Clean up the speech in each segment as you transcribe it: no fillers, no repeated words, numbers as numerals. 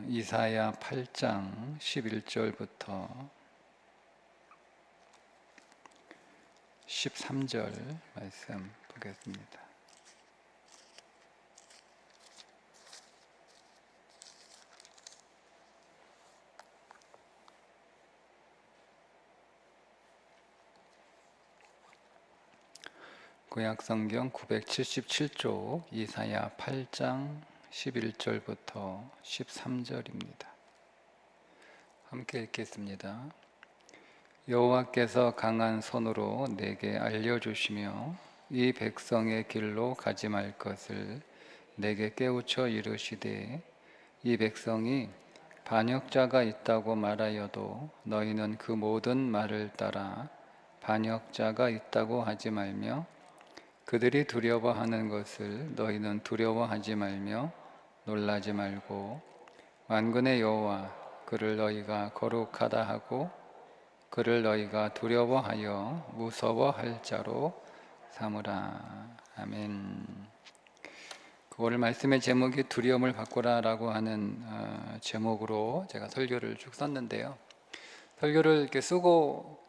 이사야 8장 11절부터 13절 말씀 보겠습니다. 구약성경 977쪽 이사야 8장 11절부터 13절입니다. 함께 읽겠습니다. 여호와께서 강한 손으로 내게 알려주시며 이 백성의 길로 가지 말 것을 내게 깨우쳐 이르시되 이 백성이 반역자가 있다고 말하여도 너희는 그 모든 말을 따라 반역자가 있다고 하지 말며 그들이 두려워하는 것을 너희는 두려워하지 말며 놀라지 말고 만군의 여호와 그를 너희가 거룩하다 하고 그를 너희가 두려워하여 무서워할 자로 삼으라. 아멘. 오늘 말씀의 제목이 두려움을 바꾸라라고 하는 제목으로 제가 설교를 쭉 썼는데요. 설교를 이렇게 쓰고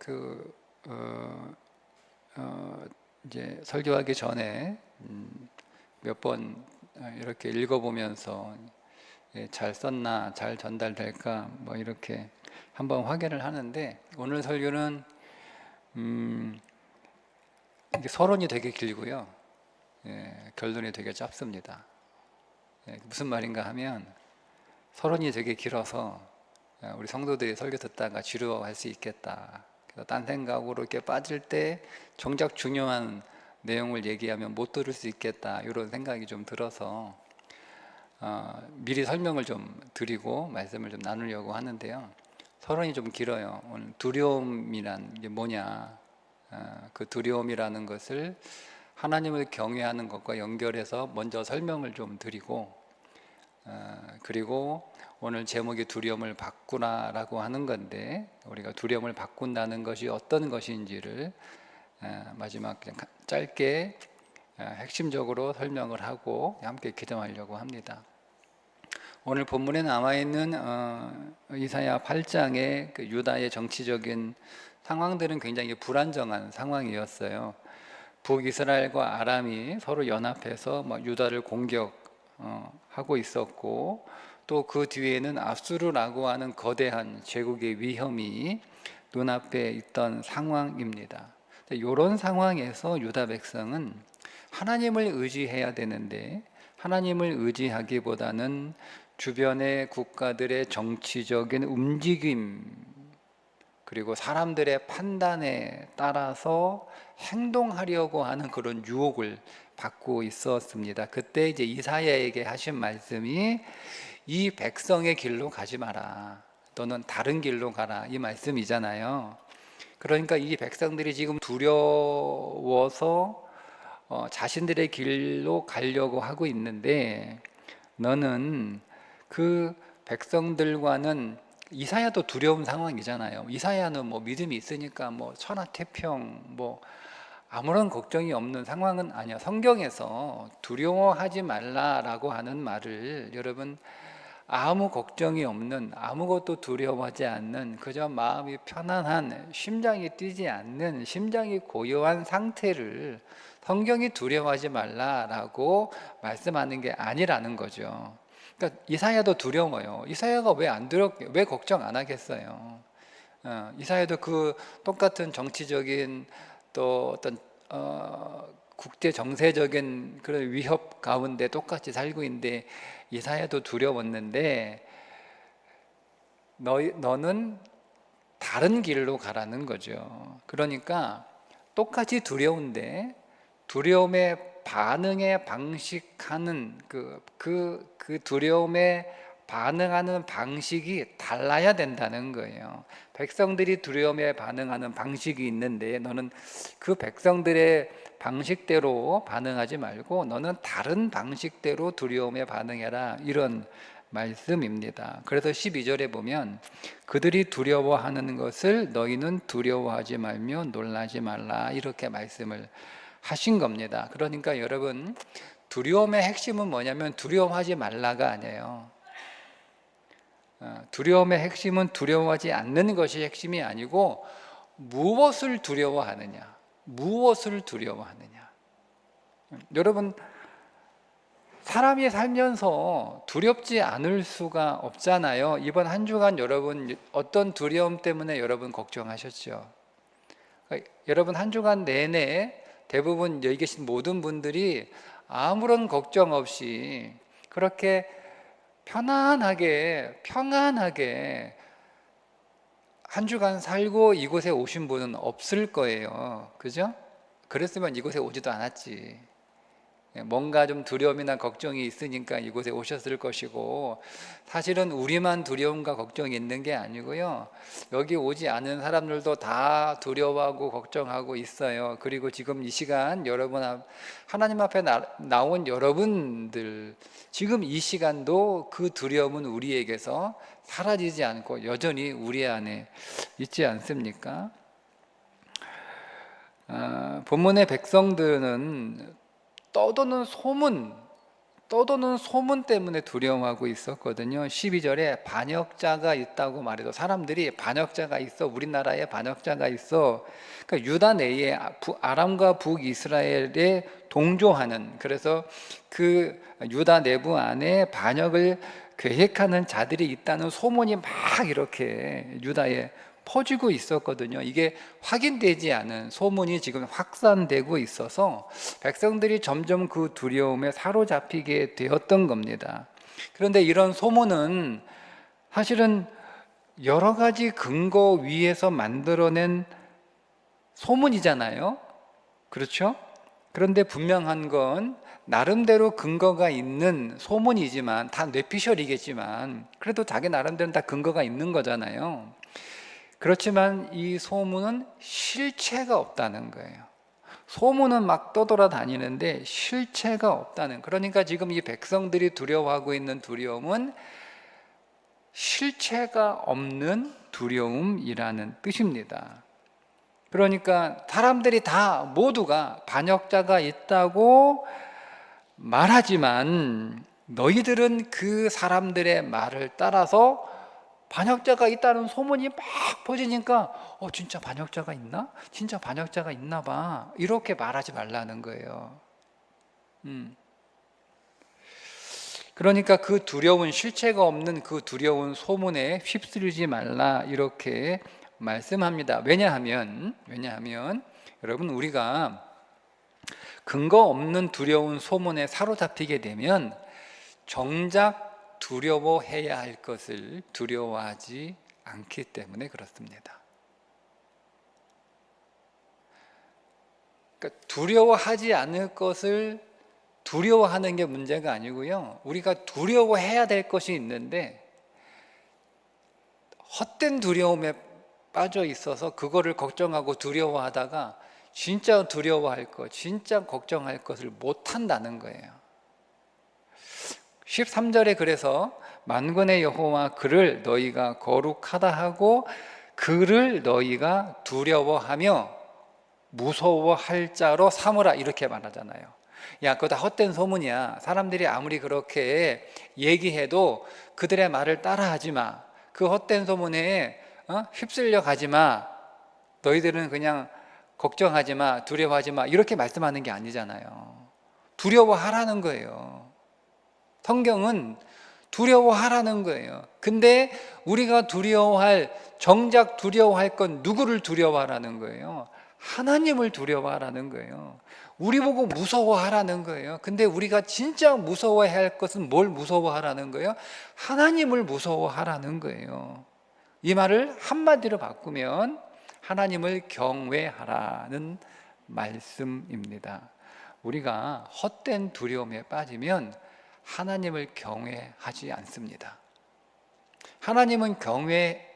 이제 설교하기 전에 몇 번 이렇게 읽어보면서 잘 썼나, 잘 전달될까 뭐 이렇게 한번 확인을 하는데 오늘 설교는 이게 서론이 되게 길고요. 결론이 되게 짧습니다. 무슨 말인가 하면 서론이 되게 길어서 우리 성도들이 설교 듣다가 지루할 수 있겠다. 그래서 딴 생각으로 이렇게 빠질 때 정작 중요한 내용을 얘기하면 못 들을 수 있겠다 이런 생각이 좀 들어서 미리 설명을 좀 드리고 말씀을 좀 나누려고 하는데요. 서론이 좀 길어요. 오늘 두려움이란 게 뭐냐, 그 두려움이라는 것을 하나님을 경외하는 것과 연결해서 먼저 설명을 좀 드리고 그리고 오늘 제목이 두려움을 바꾸라라고 하는 건데 우리가 두려움을 바꾼다는 것이 어떤 것인지를 마지막 그냥 짧게 핵심적으로 설명을 하고 함께 기도하려고 합니다. 오늘 본문에 남아있는 이사야 8장의 그 유다의 정치적인 상황들은 굉장히 불안정한 상황이었어요. 북이스라엘과 아람이 서로 연합해서 유다를 공격하고 있었고 또 그 뒤에는 압수르라고 하는 거대한 제국의 위험이 눈앞에 있던 상황입니다. 이런 상황에서 유다 백성은 하나님을 의지해야 되는데 하나님을 의지하기보다는 주변의 국가들의 정치적인 움직임 그리고 사람들의 판단에 따라서 행동하려고 하는 그런 유혹을 받고 있었습니다. 그때 이제 이사야에게 하신 말씀이 이 백성의 길로 가지 마라. 너는 다른 길로 가라. 이 말씀이잖아요. 그러니까 이 백성들이 지금 두려워서 자신들의 길로 가려고 하고 있는데 너는 그 백성들과는 이사야도 두려운 상황이잖아요. 이사야는 믿음이 있으니까 천하태평 아무런 걱정이 없는 상황은 아니야. 성경에서 두려워하지 말라라고 하는 말을 여러분 아무 걱정이 없는 아무것도 두려워하지 않는 그저 마음이 편안한 심장이 뛰지 않는 심장이 고요한 상태를 성경이 두려워하지 말라라고 말씀하는 게 아니라는 거죠. 그러니까 이사야도 두려워요. 이사야가 왜 걱정 안 하겠어요? 이사야도 그 똑같은 정치적인 또 어떤 국제 정세적인 그런 위협 가운데 똑같이 살고 있는데 이사야도 두려웠는데 너는 다른 길로 가라는 거죠. 그러니까 똑같이 두려운데 두려움의 반응에 방식하는 그 두려움에 반응하는 방식이 달라야 된다는 거예요. 백성들이 두려움에 반응하는 방식이 있는데 너는 그 백성들의 방식대로 반응하지 말고 너는 다른 방식대로 두려움에 반응해라 이런 말씀입니다. 그래서 12절에 보면 그들이 두려워하는 것을 너희는 두려워하지 말며 놀라지 말라 이렇게 말씀을 하신 겁니다. 그러니까 여러분 두려움의 핵심은 뭐냐면 두려워하지 말라가 아니에요. 두려움의 핵심은 두려워하지 않는 것이 핵심이 아니고 무엇을 두려워하느냐, 무엇을 두려워하느냐. 여러분, 사람이 살면서 두렵지 않을 수가 없잖아요. 이번 한 주간 여러분 어떤 두려움 때문에 여러분 걱정하셨죠? 그러니까 여러분 한 주간 내내 대부분 여기 계신 모든 분들이 아무런 걱정 없이 그렇게 편안하게 한 주간 살고 이곳에 오신 분은 없을 거예요. 그죠? 그랬으면 이곳에 오지도 않았지. 뭔가 좀 두려움이나 걱정이 있으니까 이곳에 오셨을 것이고, 사실은 우리만 두려움과 걱정이 있는 게 아니고요, 여기 오지 않은 사람들도 다 두려워하고 걱정하고 있어요. 그리고 지금 이 시간 하나님 앞에 나온 여러분들, 지금 이 시간도 그 두려움은 우리에게서 사라지지 않고 여전히 우리 안에 있지 않습니까? 본문의 백성들은 떠도는 소문 때문에 두려워하고 있었거든요. 12절에 반역자가 있다고 말해도 사람들이 반역자가 있어, 우리나라에 반역자가 있어. 그러니까 유다 내에 아람과 북이스라엘에 동조하는, 그래서 그 유다 내부 안에 반역을 계획하는 자들이 있다는 소문이 막 이렇게 유다에 퍼지고 있었거든요. 이게 확인되지 않은 소문이 지금 확산되고 있어서 백성들이 점점 그 두려움에 사로잡히게 되었던 겁니다. 그런데 이런 소문은 사실은 여러 가지 근거 위에서 만들어낸 소문이잖아요. 그렇죠? 그런데 분명한 건 나름대로 근거가 있는 소문이지만, 다 뇌피셜이겠지만 그래도 자기 나름대로 다 근거가 있는 거잖아요. 그렇지만 이 소문은 실체가 없다는 거예요. 소문은 막 떠돌아다니는데 실체가 없다는, 그러니까 지금 이 백성들이 두려워하고 있는 두려움은 실체가 없는 두려움이라는 뜻입니다. 그러니까 사람들이 다 모두가 반역자가 있다고 말하지만 너희들은 그 사람들의 말을 따라서 반역자가 있다는 소문이 막 퍼지니까 진짜 반역자가 있나? 진짜 반역자가 있나 봐. 이렇게 말하지 말라는 거예요. 그러니까 그 두려운, 실체가 없는 그 두려운 소문에 휩쓸리지 말라, 이렇게 말씀합니다. 왜냐하면 여러분, 우리가 근거 없는 두려운 소문에 사로잡히게 되면 정작 두려워해야 할 것을 두려워하지 않기 때문에 그렇습니다. 그러니까 두려워하지 않을 것을 두려워하는 게 문제가 아니고요, 우리가 두려워해야 될 것이 있는데 헛된 두려움에 빠져 있어서 그거를 걱정하고 두려워하다가 진짜 두려워할 것, 진짜 걱정할 것을 못한다는 거예요. 13절에 그래서 만군의 여호와 그를 너희가 거룩하다 하고 그를 너희가 두려워하며 무서워할 자로 삼으라, 이렇게 말하잖아요. 야, 그거 다 헛된 소문이야. 사람들이 아무리 그렇게 얘기해도 그들의 말을 따라하지 마. 그 헛된 소문에 휩쓸려 가지 마. 너희들은 그냥 걱정하지 마, 두려워하지 마, 이렇게 말씀하는 게 아니잖아요. 두려워하라는 거예요. 성경은 두려워하라는 거예요. 근데 우리가 정작 두려워할 건 누구를 두려워하라는 거예요? 하나님을 두려워하라는 거예요. 우리 보고 무서워하라는 거예요. 근데 우리가 진짜 무서워해야 할 것은 뭘 무서워하라는 거예요? 하나님을 무서워하라는 거예요. 이 말을 한마디로 바꾸면 하나님을 경외하라는 말씀입니다. 우리가 헛된 두려움에 빠지면 하나님을 경외하지 않습니다. 하나님은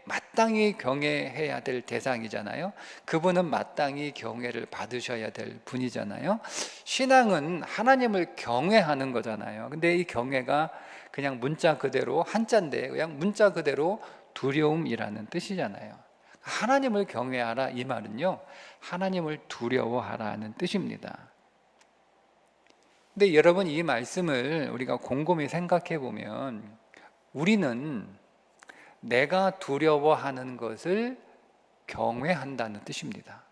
마땅히 경외해야 될 대상이잖아요. 그분은 마땅히 경외를 받으셔야 될 분이잖아요. 신앙은 하나님을 경외하는 거잖아요. 근데 이 경외가 그냥 문자 그대로 한자인데 그냥 문자 그대로 두려움이라는 뜻이잖아요. 하나님을 경외하라, 이 말은요, 하나님을 두려워하라는 뜻입니다. 근데 여러분, 이 말씀을 우리가 곰곰이 생각해 보면 우리는 내가 두려워하는 것을 경외한다는 뜻입니다.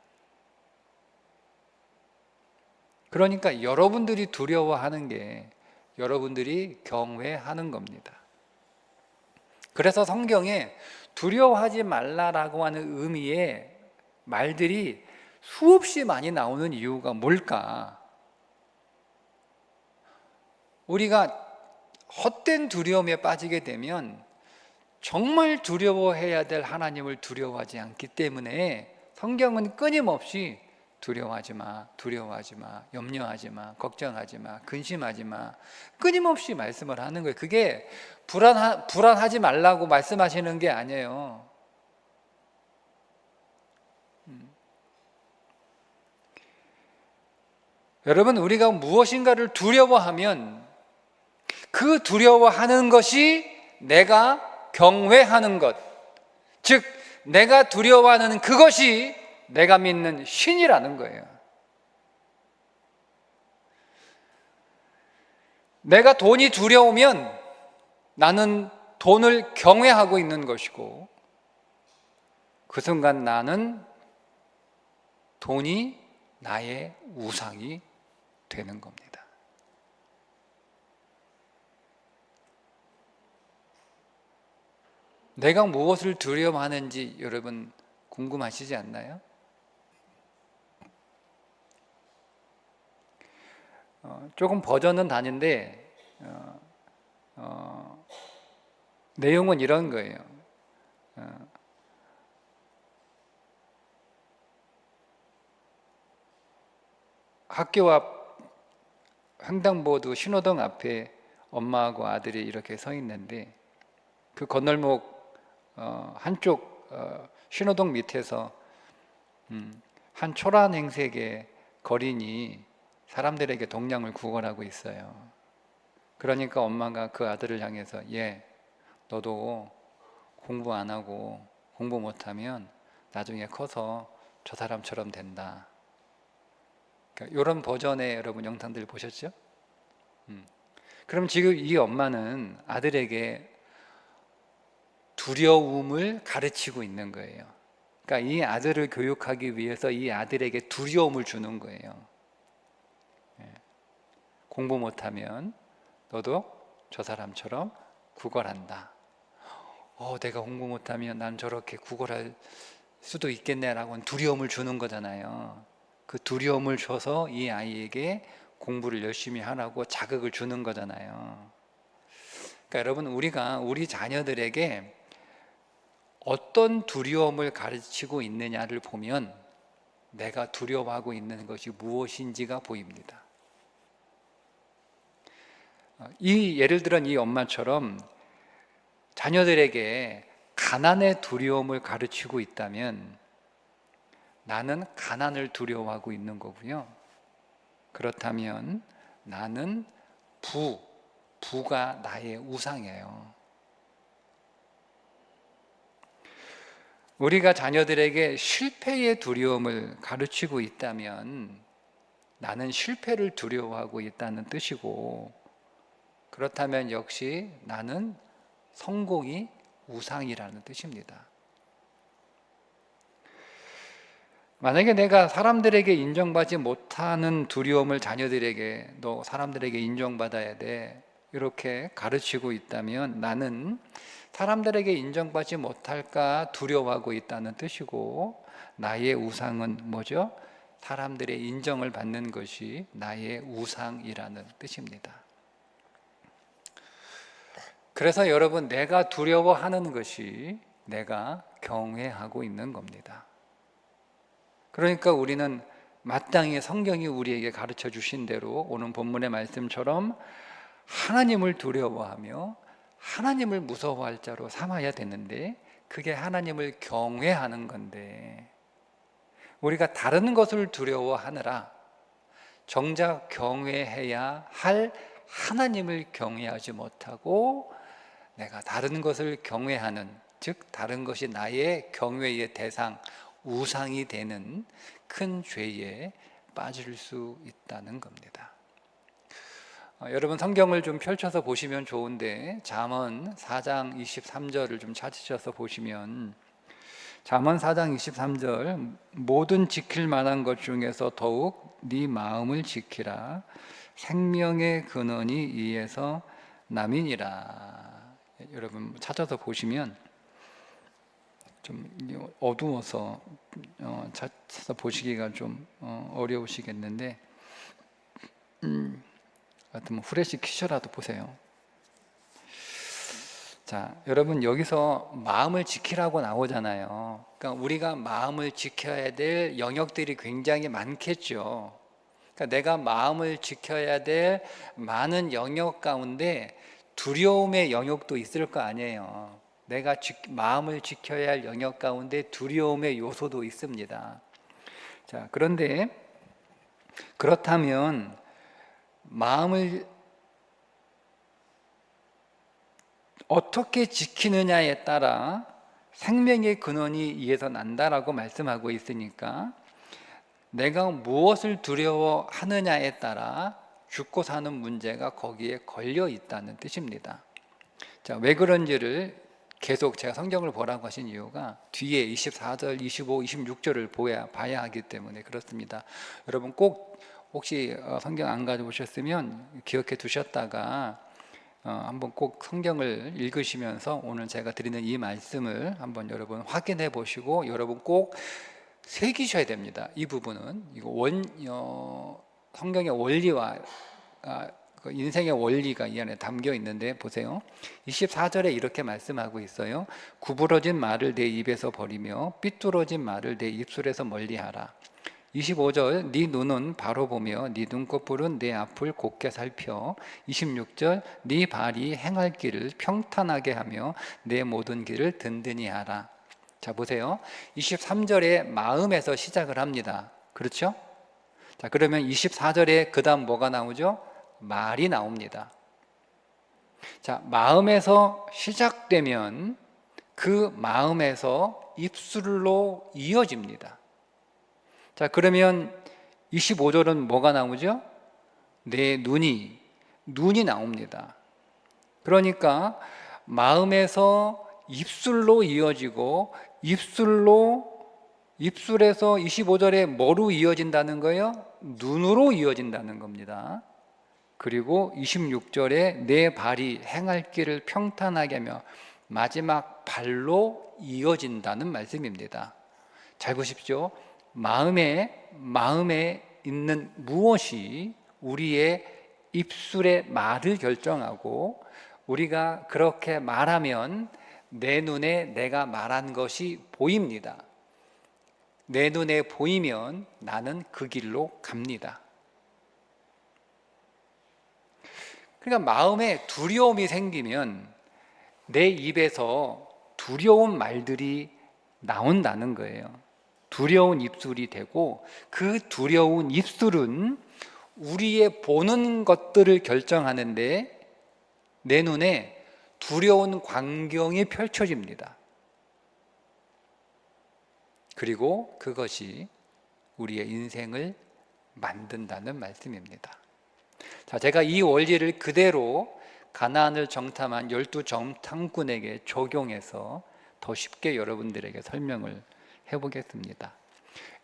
그러니까 여러분들이 두려워하는 게 여러분들이 경외하는 겁니다. 그래서 성경에 두려워하지 말라라고 하는 의미의 말들이 수없이 많이 나오는 이유가 뭘까? 우리가 헛된 두려움에 빠지게 되면 정말 두려워해야 될 하나님을 두려워하지 않기 때문에 성경은 끊임없이 두려워하지 마, 두려워하지 마, 염려하지 마, 걱정하지 마, 근심하지 마, 끊임없이 말씀을 하는 거예요. 그게 불안하지 말라고 말씀하시는 게 아니에요. 여러분, 우리가 무엇인가를 두려워하면 그 두려워하는 것이 내가 경외하는 것, 즉 내가 두려워하는 그것이 내가 믿는 신이라는 거예요. 내가 돈이 두려우면 나는 돈을 경외하고 있는 것이고, 그 순간 나는 돈이 나의 우상이 되는 겁니다. 내가 무엇을 두려워하는지 여러분 궁금하시지 않나요? 조금 버전은 다른데 내용은 이런 거예요. 학교 앞 횡단보도 신호등 앞에 엄마하고 아들이 이렇게 서 있는데 그 건널목 한쪽 신호등 밑에서 한 초란 행색의 거린이 사람들에게 동량을 구걸하고 있어요. 그러니까 엄마가 그 아들을 향해서 얘, 너도 공부 안 하고 공부 못하면 나중에 커서 저 사람처럼 된다. 그러니까 이런 버전의 여러분 영상들 보셨죠? 그럼 지금 이 엄마는 아들에게 두려움을 가르치고 있는 거예요. 그러니까 이 아들을 교육하기 위해서 이 아들에게 두려움을 주는 거예요. 공부 못하면 너도 저 사람처럼 구걸한다. 내가 공부 못하면 난 저렇게 구걸할 수도 있겠네라고 두려움을 주는 거잖아요. 그 두려움을 줘서 이 아이에게 공부를 열심히 하라고 자극을 주는 거잖아요. 그러니까 여러분, 우리가 우리 자녀들에게 어떤 두려움을 가르치고 있느냐를 보면 내가 두려워하고 있는 것이 무엇인지가 보입니다. 예를 들어 이 엄마처럼 자녀들에게 가난의 두려움을 가르치고 있다면 나는 가난을 두려워하고 있는 거고요. 그렇다면 나는 부가 나의 우상이에요. 우리가 자녀들에게 실패의 두려움을 가르치고 있다면 나는 실패를 두려워하고 있다는 뜻이고, 그렇다면 역시 나는 성공이 우상이라는 뜻입니다. 만약에 내가 사람들에게 인정받지 못하는 두려움을 자녀들에게 너 사람들에게 인정받아야 돼 이렇게 가르치고 있다면 나는 사람들에게 인정받지 못할까 두려워하고 있다는 뜻이고, 나의 우상은 뭐죠? 사람들의 인정을 받는 것이 나의 우상이라는 뜻입니다. 그래서 여러분, 내가 두려워하는 것이 내가 경외하고 있는 겁니다. 그러니까 우리는 마땅히 성경이 우리에게 가르쳐 주신 대로 오늘 본문의 말씀처럼 하나님을 두려워하며 하나님을 무서워할 자로 삼아야 되는데, 그게 하나님을 경외하는 건데 우리가 다른 것을 두려워하느라 정작 경외해야 할 하나님을 경외하지 못하고 내가 다른 것을 경외하는, 즉 다른 것이 나의 경외의 대상, 우상이 되는 큰 죄에 빠질 수 있다는 겁니다. 여러분 성경을 좀 펼쳐서 보시면 좋은데 잠언 4장 23절을 좀 찾으셔서 보시면 잠언 4장 23절 모든 지킬 만한 것 중에서 더욱 네 마음을 지키라 생명의 근원이 이에서 남이니라. 여러분 찾아서 보시면 좀 어두워서 찾아서 보시기가 좀 어려우시겠는데 하여튼 후레쉬 켜셔라도 보세요. 자, 여러분 여기서 마음을 지키라고 나오잖아요. 그러니까 우리가 마음을 지켜야 될 영역들이 굉장히 많겠죠. 그러니까 내가 마음을 지켜야 될 많은 영역 가운데 두려움의 영역도 있을 거 아니에요. 내가 마음을 지켜야 할 영역 가운데 두려움의 요소도 있습니다. 자, 그런데 그렇다면 마음을 어떻게 지키느냐에 따라 생명의 근원이 이에서 난다라고 말씀하고 있으니까 내가 무엇을 두려워하느냐에 따라 죽고 사는 문제가 거기에 걸려 있다는 뜻입니다. 자, 왜 그런지를 계속 제가 성경을 보라고 하신 이유가 뒤에 24절, 25, 26절을 봐야 하기 때문에 그렇습니다. 여러분 꼭 혹시 성경 안 가져오셨으면 기억해 두셨다가 한번 꼭 성경을 읽으시면서 오늘 제가 드리는 이 말씀을 한번 여러분 확인해 보시고 여러분 꼭 새기셔야 됩니다. 이 부분은 이거 성경의 원리와 그 인생의 원리가 이 안에 담겨 있는데 보세요. 24절에 이렇게 말씀하고 있어요. 구부러진 말을 내 입에서 버리며 삐뚤어진 말을 내 입술에서 멀리하라. 25절 네 눈은 바로 보며 네 눈꺼풀은 내 앞을 곱게 살펴. 26절 네 발이 행할 길을 평탄하게 하며 내 모든 길을 든든히 하라. 자 보세요. 23절에 마음에서 시작을 합니다. 그렇죠? 자 그러면 24절에 그 다음 뭐가 나오죠? 말이 나옵니다. 자 마음에서 시작되면 그 마음에서 입술로 이어집니다. 자 그러면 25절은 뭐가 나오죠? 내 눈이 나옵니다. 그러니까 마음에서 입술로 이어지고 입술에서 25절에 뭐로 이어진다는 거예요? 눈으로 이어진다는 겁니다. 그리고 26절에 내 발이 행할 길을 평탄하게 하며 마지막 발로 이어진다는 말씀입니다. 잘 보십시오. 마음에 있는 무엇이 우리의 입술의 말을 결정하고 우리가 그렇게 말하면 내 눈에 내가 말한 것이 보입니다. 내 눈에 보이면 나는 그 길로 갑니다. 그러니까 마음에 두려움이 생기면 내 입에서 두려운 말들이 나온다는 거예요. 두려운 입술이 되고 그 두려운 입술은 우리의 보는 것들을 결정하는데 내 눈에 두려운 광경이 펼쳐집니다. 그리고 그것이 우리의 인생을 만든다는 말씀입니다. 자, 제가 이 원리를 그대로 가나안을 정탐한 12 정탐꾼에게 적용해서 더 쉽게 여러분들에게 설명을 해보겠습니다.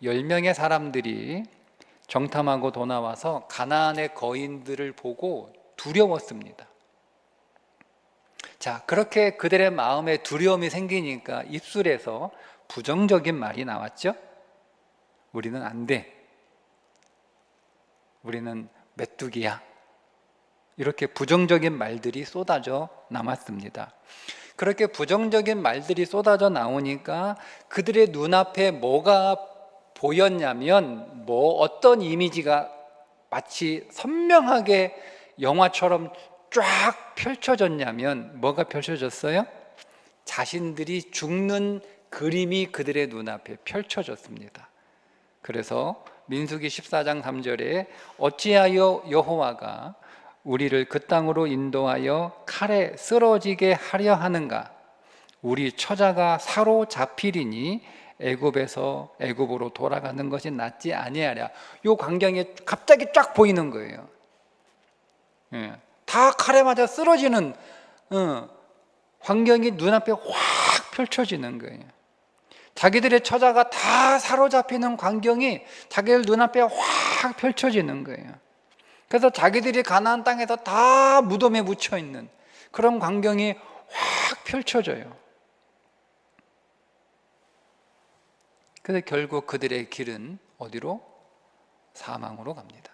10명의 사람들이 정탐하고 돌아와서 가나안의 거인들을 보고 두려웠습니다. 자, 그렇게 그들의 마음에 두려움이 생기니까 입술에서 부정적인 말이 나왔죠. 우리는 안 돼. 우리는 메뚜기야. 이렇게 부정적인 말들이 쏟아져 나왔습니다. 그렇게 부정적인 말들이 쏟아져 나오니까 그들의 눈앞에 뭐가 보였냐면 어떤 이미지가 마치 선명하게 영화처럼 쫙 펼쳐졌냐면 뭐가 펼쳐졌어요? 자신들이 죽는 그림이 그들의 눈앞에 펼쳐졌습니다. 그래서 민수기 14장 3절에 어찌하여 여호와가 우리를 그 땅으로 인도하여 칼에 쓰러지게 하려 하는가? 우리 처자가 사로잡히리니 애굽으로 돌아가는 것이 낫지 아니하랴. 요 광경이 갑자기 쫙 보이는 거예요. 예, 다 칼에 맞아 쓰러지는 환경이 눈앞에 확 펼쳐지는 거예요. 자기들의 처자가 다 사로잡히는 광경이 자기들 눈앞에 확 펼쳐지는 거예요. 그래서 자기들이 가나안 땅에서 다 무덤에 묻혀 있는 그런 광경이 확 펼쳐져요. 그래서 결국 그들의 길은 어디로? 사망으로 갑니다.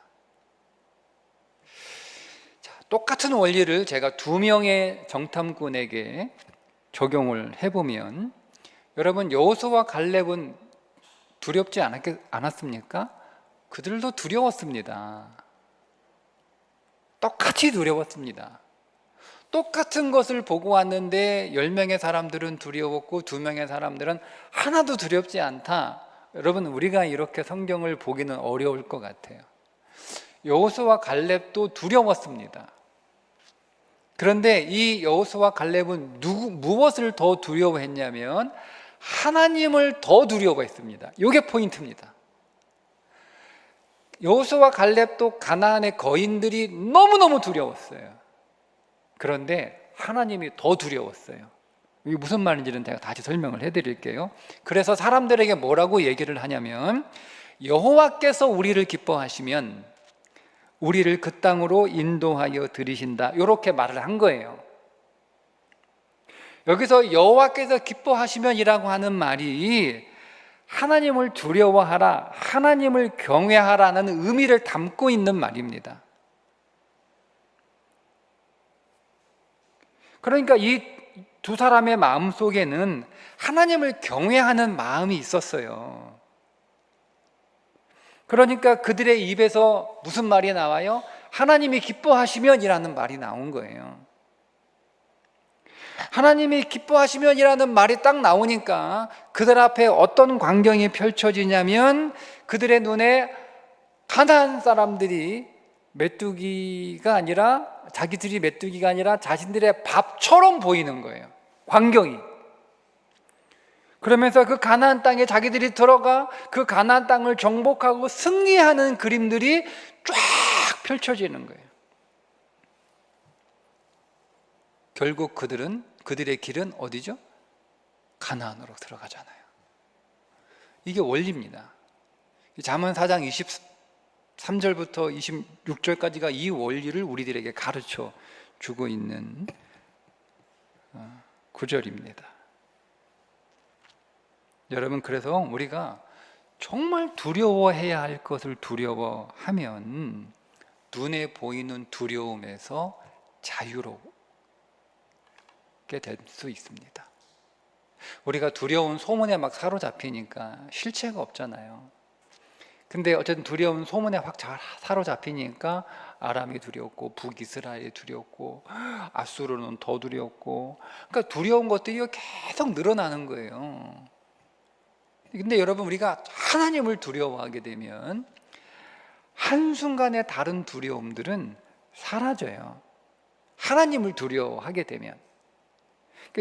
자, 똑같은 원리를 제가 2명의 정탐꾼에게 적용을 해보면, 여러분, 여호수아와 갈렙은 두렵지 않았습니까? 그들도 두려웠습니다. 똑같이 두려웠습니다. 똑같은 것을 보고 왔는데 10명의 사람들은 두려웠고 2명의 사람들은 하나도 두렵지 않다. 여러분, 우리가 이렇게 성경을 보기는 어려울 것 같아요. 여호수아와 갈렙도 두려웠습니다. 그런데 이 여호수아와 갈렙은 무엇을 더 두려워했냐면 하나님을 더 두려워했습니다. 이게 포인트입니다. 여호수아와 갈렙도 가나안의 거인들이 너무너무 두려웠어요. 그런데 하나님이 더 두려웠어요. 이게 무슨 말인지는 제가 다시 설명을 해드릴게요. 그래서 사람들에게 뭐라고 얘기를 하냐면, 여호와께서 우리를 기뻐하시면 우리를 그 땅으로 인도하여 들이신다, 이렇게 말을 한 거예요. 여기서 여호와께서 기뻐하시면이라고 하는 말이 하나님을 두려워하라, 하나님을 경외하라는 의미를 담고 있는 말입니다. 그러니까 이 두 사람의 마음 속에는 하나님을 경외하는 마음이 있었어요. 그러니까 그들의 입에서 무슨 말이 나와요? 하나님이 기뻐하시면이라는 말이 나온 거예요. 하나님이 기뻐하시면이라는 말이 딱 나오니까 그들 앞에 어떤 광경이 펼쳐지냐면, 그들의 눈에 가나안 사람들이 메뚜기가 아니라, 자기들이 메뚜기가 아니라 자신들의 밥처럼 보이는 거예요. 광경이. 그러면서 그 가나안 땅에 자기들이 들어가 그 가나안 땅을 정복하고 승리하는 그림들이 쫙 펼쳐지는 거예요. 결국 그들의 길은 어디죠? 가나안으로 들어가잖아요. 이게 원리입니다. 잠언 4장 23절부터 26절까지가 이 원리를 우리들에게 가르쳐 주고 있는 구절입니다. 여러분, 그래서 우리가 정말 두려워해야 할 것을 두려워하면 눈에 보이는 두려움에서 자유롭게 될 수 있습니다. 우리가 두려운 소문에 막 사로잡히니까 실체가 없잖아요. 근데 어쨌든 두려운 소문에 확 사로잡히니까 아람이 두렵고 북이스라엘이 두렵고 아수르는 더 두렵고, 그러니까 두려운 것들이 계속 늘어나는 거예요. 근데 여러분, 우리가 하나님을 두려워하게 되면 한순간에 다른 두려움들은 사라져요. 하나님을 두려워하게 되면.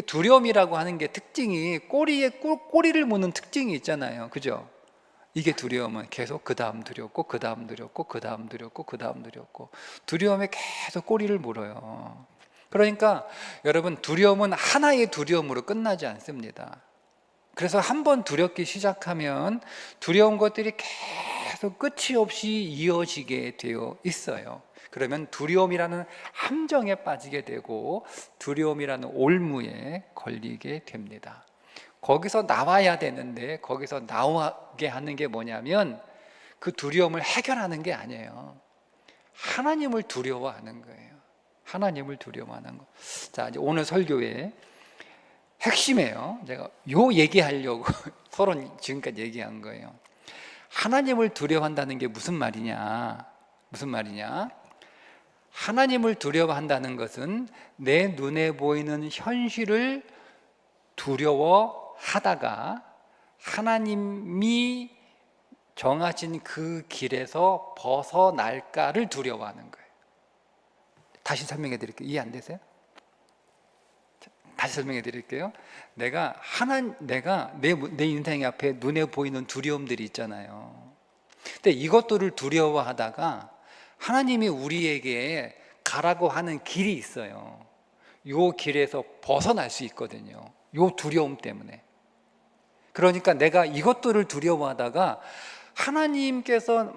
두려움이라고 하는 게 특징이 꼬리에 꼬리를 무는 특징이 있잖아요. 그죠? 이게 두려움은 계속 그 다음 두렵고 그 다음 두렵고 그 다음 두렵고 그 다음 두렵고, 두려움에 계속 꼬리를 물어요. 그러니까 여러분, 두려움은 하나의 두려움으로 끝나지 않습니다. 그래서 한번 두렵기 시작하면 두려운 것들이 계속 끝이 없이 이어지게 되어 있어요. 그러면 두려움이라는 함정에 빠지게 되고 두려움이라는 올무에 걸리게 됩니다. 거기서 나와야 되는데, 거기서 나오게 하는 게 뭐냐면 그 두려움을 해결하는 게 아니에요. 하나님을 두려워하는 거예요. 하나님을 두려워하는 거. 자, 이제 오늘 설교의 핵심이에요. 제가 요 얘기하려고 서론 지금까지 얘기한 거예요. 하나님을 두려워한다는 게 무슨 말이냐? 무슨 말이냐? 하나님을 두려워한다는 것은 내 눈에 보이는 현실을 두려워하다가 하나님이 정하신 그 길에서 벗어날까를 두려워하는 거예요. 다시 설명해 드릴게요. 이해 안 되세요? 다시 설명해 드릴게요. 내가 내 인생 앞에 눈에 보이는 두려움들이 있잖아요. 근데 이것들을 두려워하다가 하나님이 우리에게 가라고 하는 길이 있어요. 요 길에서 벗어날 수 있거든요. 요 두려움 때문에. 그러니까 내가 이것들을 두려워하다가 하나님께서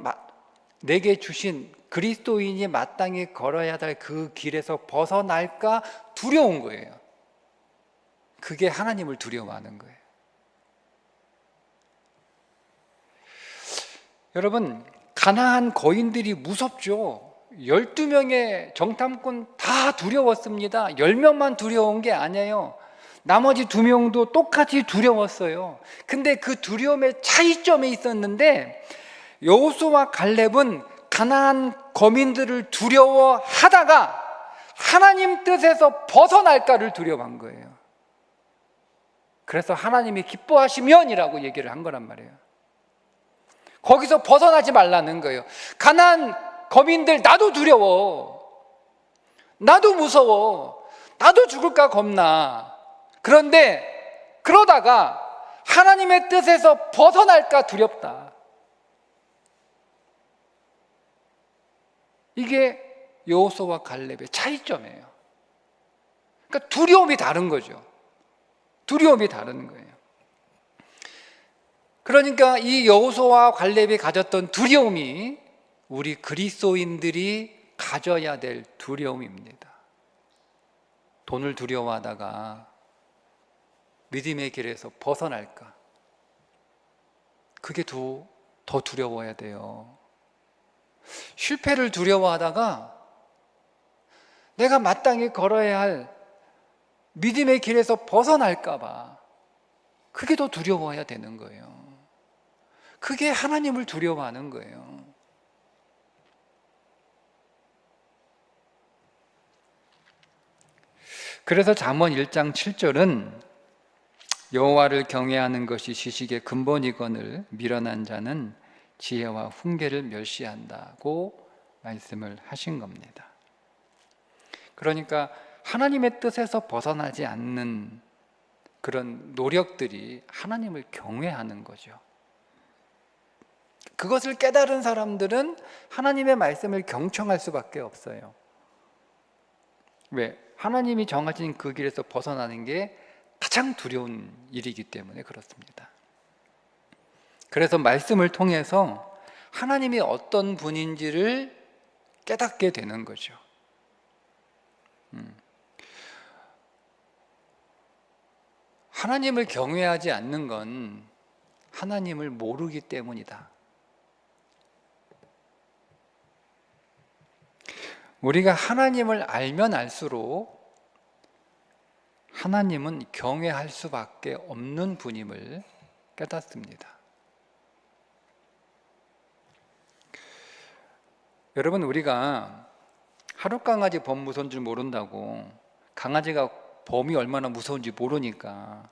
내게 주신 그리스도인이 마땅히 걸어야 할 그 길에서 벗어날까 두려운 거예요. 그게 하나님을 두려워하는 거예요. 여러분, 가나안 거인들이 무섭죠. 12명의 정탐꾼 다 두려웠습니다. 10명만 두려운 게 아니에요. 나머지 2명도 똑같이 두려웠어요. 근데 그 두려움의 차이점이 있었는데 여호수아와 갈렙은 가나안 거민들을 두려워하다가 하나님 뜻에서 벗어날까를 두려워한 거예요. 그래서 하나님이 기뻐하시면이라고 얘기를 한 거란 말이에요. 거기서 벗어나지 말라는 거예요. 가나안 거민들 나도 두려워. 나도 무서워. 나도 죽을까 겁나. 그런데 그러다가 하나님의 뜻에서 벗어날까 두렵다. 이게 여호수아와 갈렙의 차이점이에요. 그러니까 두려움이 다른 거죠. 두려움이 다른 거예요. 그러니까 이 여호수아와 갈렙이 가졌던 두려움이 우리 그리스도인들이 가져야 될 두려움입니다. 돈을 두려워하다가 믿음의 길에서 벗어날까? 그게 더 두려워야 돼요. 실패를 두려워하다가 내가 마땅히 걸어야 할 믿음의 길에서 벗어날까 봐 그게 더 두려워야 되는 거예요. 그게 하나님을 두려워하는 거예요. 그래서 잠언 1장 7절은 여호와를 경외하는 것이 지식의 근본이거늘 미련한 자는 지혜와 훈계를 멸시한다고 말씀을 하신 겁니다. 그러니까 하나님의 뜻에서 벗어나지 않는 그런 노력들이 하나님을 경외하는 거죠. 그것을 깨달은 사람들은 하나님의 말씀을 경청할 수밖에 없어요. 왜? 하나님이 정하신 그 길에서 벗어나는 게 가장 두려운 일이기 때문에 그렇습니다. 그래서 말씀을 통해서 하나님이 어떤 분인지를 깨닫게 되는 거죠. 하나님을 경외하지 않는 건 하나님을 모르기 때문이다. 우리가 하나님을 알면 알수록 하나님은 경외할 수밖에 없는 분임을 깨닫습니다. 여러분, 우리가 하룻강아지 범 무서운 줄 모른다고 강아지가 범이 얼마나 무서운지 모르니까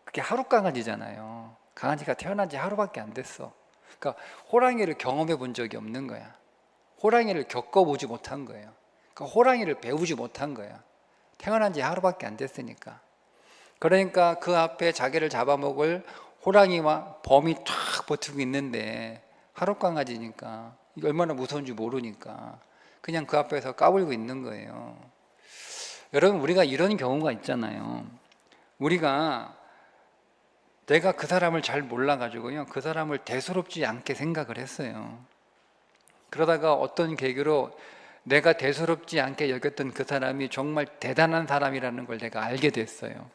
그게 하룻강아지잖아요. 강아지가 태어난 지 하루밖에 안 됐어. 그러니까 호랑이를 경험해 본 적이 없는 거야. 호랑이를 겪어보지 못한 거예요. 그러니까 호랑이를 배우지 못한 거야. 태어난 지 하루밖에 안 됐으니까. 그러니까 그 앞에 자기를 잡아먹을 호랑이와 범이 쫙 버티고 있는데 하룻강아지니까 이게 얼마나 무서운지 모르니까 그냥 그 앞에서 까불고 있는 거예요. 여러분, 우리가 이런 경우가 있잖아요. 우리가 내가 그 사람을 잘 몰라가지고요, 그 사람을 대수롭지 않게 생각을 했어요. 그러다가 어떤 계기로 내가 대수롭지 않게 여겼던 그 사람이 정말 대단한 사람이라는 걸 내가 알게 됐어요.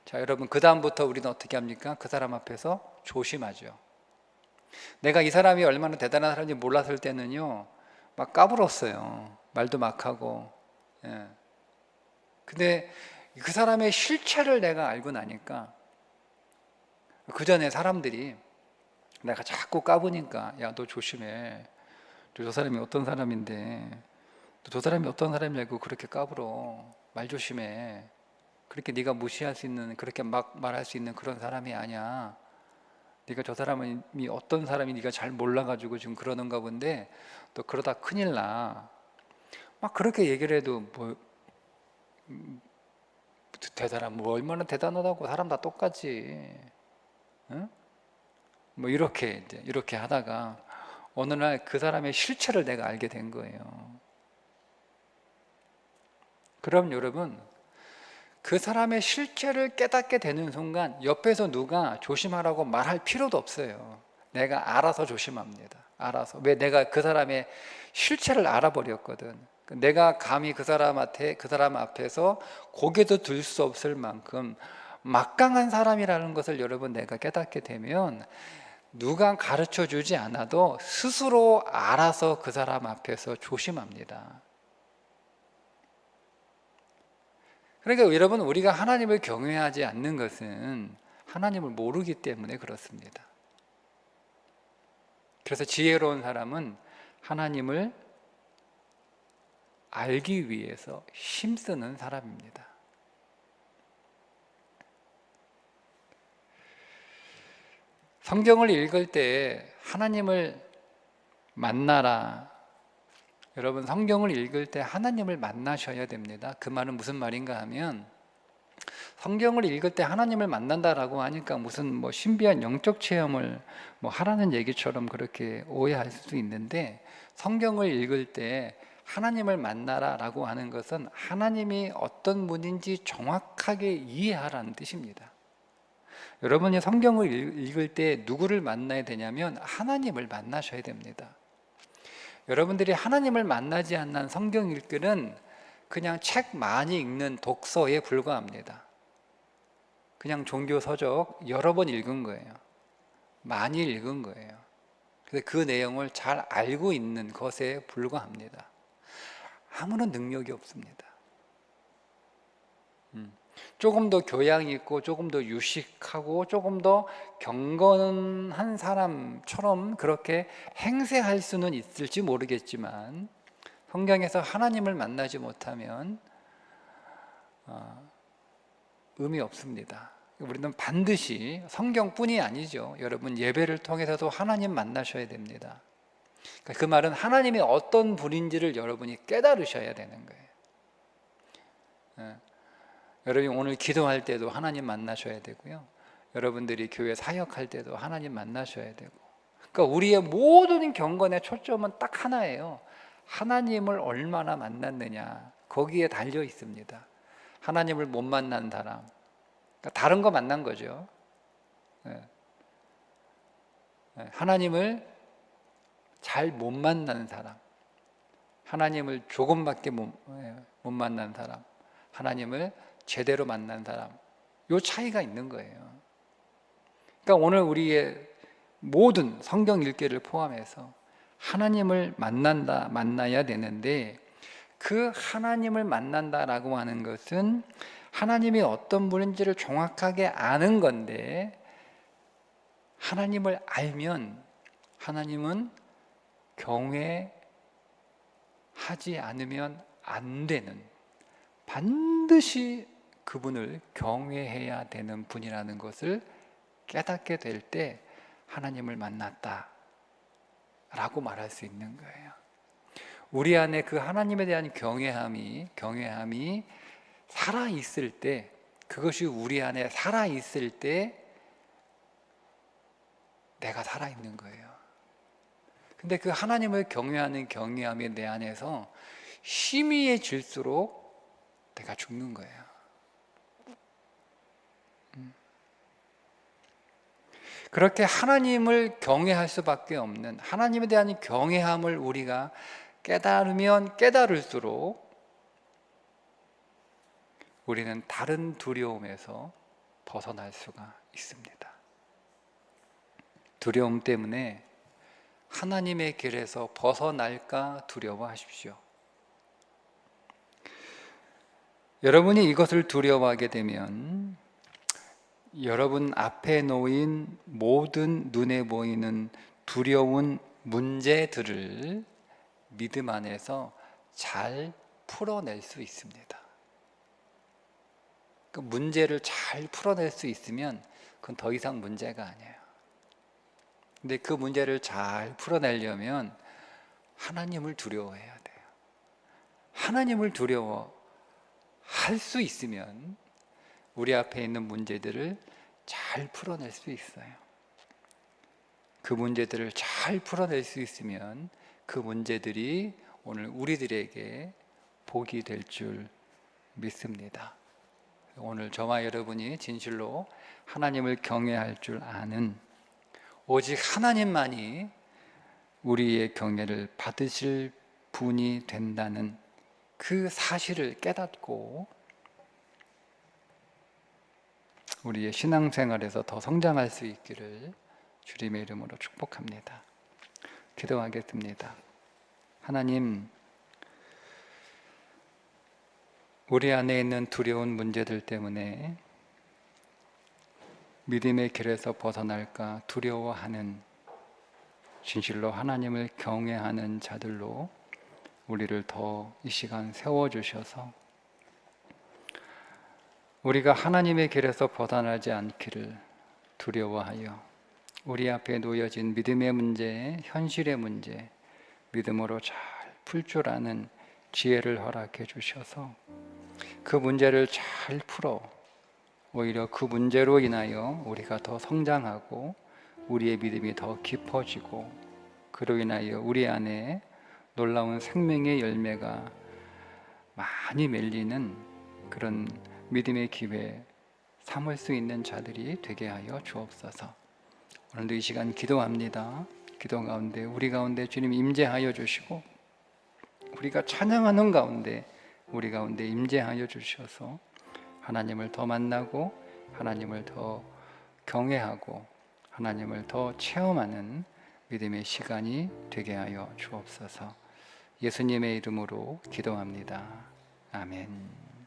자, 여러분, 그 다음부터 우리는 어떻게 합니까? 그 사람 앞에서 조심하죠. 내가 이 사람이 얼마나 대단한 사람인지 몰랐을 때는요, 막 까불었어요. 말도 막 하고. 예. 근데 그 사람의 실체를 내가 알고 나니까 그 전에 사람들이 내가 자꾸 까부니까 야, 너 조심해. 저 사람이 어떤 사람인데 저 사람이 어떤 사람이냐고 그렇게 까불어. 말 조심해. 그렇게 네가 무시할 수 있는, 그렇게 막 말할 수 있는 그런 사람이 아니야. 네가 저 사람이 어떤 사람이 네가 잘 몰라가지고 지금 그러는가 본데 또 그러다 큰일 나. 막 그렇게 얘기를 해도 뭐 대단한, 뭐 얼마나 대단하다고, 사람 다 똑같지. 응? 뭐 이렇게 하다가 어느 날 그 사람의 실체를 내가 알게 된 거예요. 그럼 여러분, 그 사람의 실체를 깨닫게 되는 순간 옆에서 누가 조심하라고 말할 필요도 없어요. 내가 알아서 조심합니다. 알아서. 왜? 내가 그 사람의 실체를 알아버렸거든. 내가 감히 그 사람 앞에서 고개도 들 수 없을 만큼 막강한 사람이라는 것을 여러분 내가 깨닫게 되면 누가 가르쳐 주지 않아도 스스로 알아서 그 사람 앞에서 조심합니다. 그러니까 여러분, 우리가 하나님을 경외하지 않는 것은 하나님을 모르기 때문에 그렇습니다. 그래서 지혜로운 사람은 하나님을 알기 위해서 힘쓰는 사람입니다. 성경을 읽을 때 하나님을 만나라. 여러분, 성경을 읽을 때 하나님을 만나셔야 됩니다. 그 말은 무슨 말인가 하면, 성경을 읽을 때 하나님을 만난다라고 하니까 무슨 신비한 영적 체험을 하라는 얘기처럼 그렇게 오해할 수도 있는데, 성경을 읽을 때 하나님을 만나라라고 하는 것은 하나님이 어떤 분인지 정확하게 이해하라는 뜻입니다. 여러분이 성경을 읽을 때 누구를 만나야 되냐면 하나님을 만나셔야 됩니다. 여러분들이 하나님을 만나지 않는 성경 읽기는 그냥 책 많이 읽는 독서에 불과합니다. 그냥 종교 서적 여러 번 읽은 거예요. 많이 읽은 거예요. 그래서 그 내용을 잘 알고 있는 것에 불과합니다. 아무런 능력이 없습니다. 조금 더 교양 있고 조금 더 유식하고 조금 더 경건한 사람처럼 그렇게 행세할 수는 있을지 모르겠지만, 성경에서 하나님을 만나지 못하면 의미 없습니다. 우리는 반드시, 성경뿐이 아니죠, 여러분, 예배를 통해서도 하나님 만나셔야 됩니다. 그 말은 하나님이 어떤 분인지를 여러분이 깨달으셔야 되는 거예요. 여러분이 오늘 기도할 때도 하나님 만나셔야 되고요. 여러분들이 교회 사역할 때도 하나님 만나셔야 되고. 그러니까 우리의 모든 경건의 초점은 딱 하나예요. 하나님을 얼마나 만났느냐, 거기에 달려 있습니다. 하나님을 못 만난 사람, 그러니까 다른 거 만난 거죠. 하나님을 잘 못 만난 사람, 하나님을 조금밖에 못 만난 사람, 하나님을 제대로 만난 사람, 요 차이가 있는 거예요. 그러니까 오늘 우리의 모든 성경 읽기를 포함해서 하나님을 만나야 되는데, 그 하나님을 만난다라고 하는 것은 하나님이 어떤 분인지를 정확하게 아는 건데, 하나님을 알면 하나님은 경외하지 않으면 안 되는, 반드시 그분을 경외해야 되는 분이라는 것을 깨닫게 될 때 하나님을 만났다 라고 말할 수 있는 거예요. 우리 안에 그 하나님에 대한 경외함이 살아있을 때, 그것이 우리 안에 살아있을 때 내가 살아있는 거예요. 근데 그 하나님을 경외하는 경외함이 내 안에서 희미해질수록 내가 죽는 거예요. 그렇게 하나님을 경외할 수밖에 없는, 하나님에 대한 경외함을 우리가 깨달으면 깨달을수록 우리는 다른 두려움에서 벗어날 수가 있습니다. 두려움 때문에 하나님의 길에서 벗어날까 두려워하십시오. 여러분이 이것을 두려워하게 되면 여러분 앞에 놓인 모든 눈에 보이는 두려운 문제들을 믿음 안에서 잘 풀어낼 수 있습니다. 그 문제를 잘 풀어낼 수 있으면 그건 더 이상 문제가 아니에요. 근데 그 문제를 잘 풀어내려면 하나님을 두려워해야 돼요. 하나님을 두려워할 수 있으면 우리 앞에 있는 문제들을 잘 풀어낼 수 있어요. 그 문제들을 잘 풀어낼 수 있으면 그 문제들이 오늘 우리들에게 복이 될 줄 믿습니다. 오늘 저와 여러분이 진실로 하나님을 경외할 줄 아는, 오직 하나님만이 우리의 경외를 받으실 분이 된다는 그 사실을 깨닫고 우리의 신앙생활에서 더 성장할 수 있기를 주님의 이름으로 축복합니다. 기도하겠습니다. 하나님, 우리 안에 있는 두려운 문제들 때문에 믿음의 길에서 벗어날까 두려워하는, 진실로 하나님을 경외하는 자들로 우리를 더 이 시간 세워주셔서 우리가 하나님의 길에서 벗어나지 않기를 두려워하여 우리 앞에 놓여진 믿음의 문제, 현실의 문제, 믿음으로 잘 풀 줄 아는 지혜를 허락해 주셔서 그 문제를 잘 풀어 오히려 그 문제로 인하여 우리가 더 성장하고 우리의 믿음이 더 깊어지고 그로 인하여 우리 안에 놀라운 생명의 열매가 많이 맺리는 그런 믿음의 기회 삼을 수 있는 자들이 되게 하여 주옵소서. 오늘도 이 시간 기도합니다. 기도 가운데 우리 가운데 주님 임재하여 주시고 우리가 찬양하는 가운데 우리 가운데 임재하여 주셔서 하나님을 더 만나고 하나님을 더 경외하고 하나님을 더 체험하는 믿음의 시간이 되게 하여 주옵소서. 예수님의 이름으로 기도합니다. 아멘.